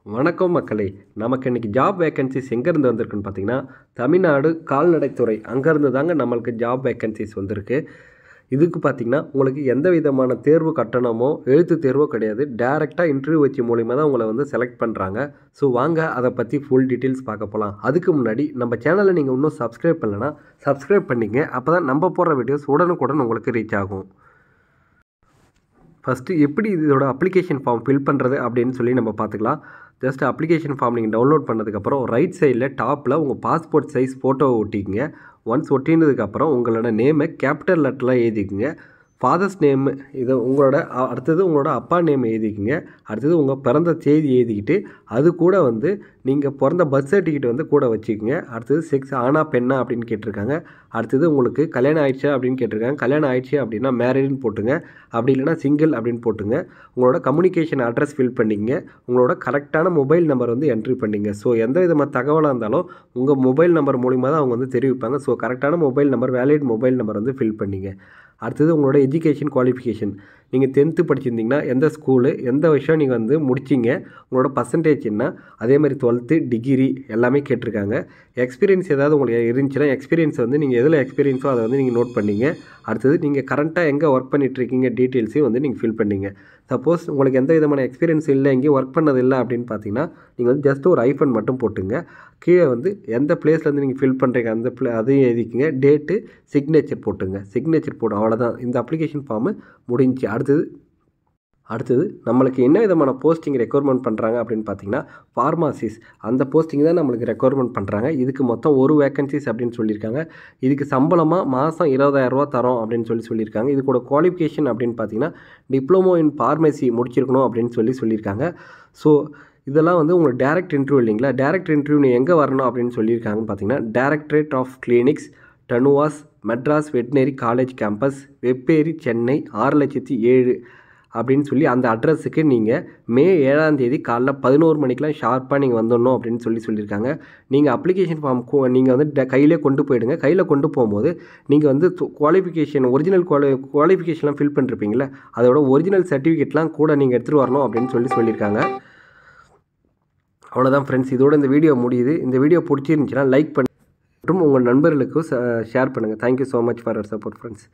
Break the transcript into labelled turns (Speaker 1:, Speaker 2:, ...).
Speaker 1: வணக்கம் மக்களே. நமக்கு இன்றைக்கி ஜாப் வேக்கன்சிஸ் எங்கேருந்து வந்திருக்குன்னு பார்த்தீங்கன்னா, தமிழ்நாடு கால்நடைத்துறை அங்கேருந்து தாங்க நம்மளுக்கு ஜாப் வேக்கன்சிஸ் வந்திருக்கு. இதுக்கு பார்த்தீங்கன்னா, உங்களுக்கு எந்த விதமான தேர்வு கட்டணமோ எழுத்து தேர்வோ கிடையாது. டேரெக்டாக இன்டர்வியூ வச்சு மூலிமா தான் உங்களை வந்து செலக்ட் பண்ணுறாங்க. ஸோ வாங்க அதை பற்றி ஃபுல் டீட்டெயில்ஸ் பார்க்க போகலாம். அதுக்கு முன்னாடி நம்ம சேனலை நீங்கள் இன்னும் சப்ஸ்கிரைப் பண்ணலைன்னா சப்ஸ்கிரைப் பண்ணிங்க. அப்போ தான் நம்ம போடுற வீடியோஸ் உடனுக்குடன் உங்களுக்கு ரீச் ஆகும். ஃபஸ்ட்டு எப்படி இதோட அப்ளிகேஷன் ஃபார்ம் ஃபில் பண்ணுறது அப்படின்னு சொல்லி நம்ம பார்த்துக்கலாம். ஜஸ்ட் அப்ளிகேஷன் ஃபார்ம் நீங்கள் டவுன்லோட் பண்ணதுக்கப்புறம் ரைட் சைடில் டாப்பில் உங்கள் பாஸ்போர்ட் சைஸ் ஃபோட்டோவை ஒட்டிக்குங்க. ஒன்ஸ் ஒட்டினதுக்கப்புறம் உங்களோட நேமை கேபிட்டல் லெட்டரில் எழுதிக்குங்க. ஃபாதர்ஸ் நேம் இதை உங்களோட அடுத்தது உங்களோட அப்பா நேம் எழுதிக்குங்க. அடுத்தது உங்கள் பிறந்த தேதி எழுதிக்கிட்டு அது கூட வந்து நீங்கள் பிறந்த பர்த் சர்டிஃபிகேட் வந்து கூட வச்சுக்கோங்க. அடுத்தது செக்ஸ் ஆனா பெண்ணா அப்படின்னு கேட்டிருக்காங்க. அடுத்தது உங்களுக்கு கல்யாணம் ஆயிடுச்சா அப்படின்னு கேட்டிருக்காங்க. கல்யாணம் ஆயிடுச்சு அப்படின்னா மேரிடுன்னு போட்டுங்க. அப்படி இல்லைனா சிங்கிள் அப்படின்னு போட்டுங்க. உங்களோட கம்யூனிகேஷன் அட்ரஸ் ஃபில் பண்ணிங்க. உங்களோட கரெக்டான மொபைல் நம்பர் வந்து என்ட்ரி பண்ணிங்க. ஸோ எந்த விதமான தகவலாக இருந்தாலும் உங்கள் மொபைல் நம்பர் மூலிமா தான் அவங்க வந்து தெரிவிப்பாங்க. ஸோ கரெக்டான mobile number valid mobile number வந்து ஃபில் பண்ணிங்க. அடுத்தது உங்களோட எஜுகேஷன் குவாலிஃபிகேஷன், நீங்கள் 10th படிச்சிருந்தீங்கன்னா எந்த ஸ்கூலு எந்த விஷயம் நீங்கள் வந்து முடிச்சிங்க, உங்களோட பர்சன்டேஜ் என்ன, அதே மாதிரி 12th டிகிரி எல்லாமே கேட்டிருக்காங்க. எக்ஸ்பீரியன்ஸ் ஏதாவது உங்களுக்கு இருந்துச்சுன்னா எக்ஸ்பீரியன்ஸ் வந்து நீங்கள் எதில் எக்ஸ்பீரியன்ஸோ அதை வந்து நீங்கள் நோட் பண்ணிங்க. அடுத்தது நீங்கள் கரண்ட்டாக எங்கே ஒர்க் பண்ணிகிட்ருக்கீங்க டீட்டெயில்ஸையும் வந்து நீங்கள் ஃபில் பண்ணிங்க. சப்போஸ் உங்களுக்கு எந்த விதமான எக்ஸ்பீரியன்ஸ் இல்லை, எங்கேயும் ஒர்க் பண்ணது இல்லை அப்படின்னு பார்த்தீங்கன்னா நீங்கள் வந்து ஜஸ்ட் ஒரு ஐஃபன் மட்டும் போட்டுங்க. கீழே வந்து எந்த பிளேஸ்லேருந்து நீங்கள் ஃபில் பண்ணுறீங்க அந்த அதையும் எழுதிக்கிங்க. டேட்டு சிக்னேச்சர் போட்டுங்க. சிக்னேச்சர் போட்டு அவ்வளோதான், இந்த அப்ளிகேஷன் ஃபார்மு முடிஞ்சு. அடுத்தது நம்மளுக்கு என்ன விதமான போஸ்டிங் ரெக்யர்மெண்ட் பண்ணுறாங்க அப்படின்னு பார்த்தீங்கன்னா ஃபார்மாசிஸ் அந்த போஸ்டிங் தான் நம்மளுக்கு ரெக்யர்மெண்ட் பண்ணுறாங்க. இதுக்கு மொத்தம் ஒரு வேக்கன்சிஸ் அப்படின்னு சொல்லியிருக்காங்க. இதுக்கு சம்பளமாக மாதம் 20,000 தரோம் அப்படின்னு சொல்லியிருக்காங்க. இது கூட குவாலிஃபிகேஷன் அப்படின்னு பார்த்தீங்கன்னா டிப்ளமோ இன் ஃபார்மசி முடிச்சிருக்கணும் அப்படின்னு சொல்லியிருக்காங்க. ஸோ இதெல்லாம் வந்து உங்களுக்கு டேரக்ட் இன்டர்வியூ இல்லைங்களா. டேரக்ட் இன்டர்வியூ நீ எங்கே வரணும் அப்படின்னு சொல்லியிருக்காங்கன்னு பார்த்தீங்கன்னா directorate of clinics, TANUVAS, Madras veterinary college campus, Vepery, Chennai 6,07,000 அப்படின்னு சொல்லி அந்த அட்ரஸுக்கு நீங்கள் மே 7ஆம் தேதி காலைல 11 மணிக்கெலாம் ஷார்ப்பாக நீங்கள் வந்துடணும் அப்படின்னு சொல்லியிருக்காங்க. நீங்கள் அப்ளிகேஷன் ஃபார்ம் நீங்கள் வந்து கையிலே கொண்டு போயிடுங்க. கையில் கொண்டு போகும்போது நீங்கள் வந்து குவாலிஃபிகேஷன் ஒரிஜினல் குவாலிஃபிகேஷன்லாம் ஃபில் பண்ணிருப்பீங்களே அதோட ஒரிஜினல் சர்டிஃபிகேட்லாம் கூட நீங்கள் எடுத்துகிட்டு வரணும் அப்படின்னு சொல்லியிருக்காங்க. அவ்வளோதான் ஃப்ரெண்ட்ஸ், இதோட இந்த வீடியோ முடியுது. இந்த வீடியோ பிடிச்சிருந்துச்சுன்னா லைக் பண்ணி மற்றும் உங்கள் நண்பர்களுக்கும் ஷேர் பண்ணுங்கள். Thank you so much for your support friends.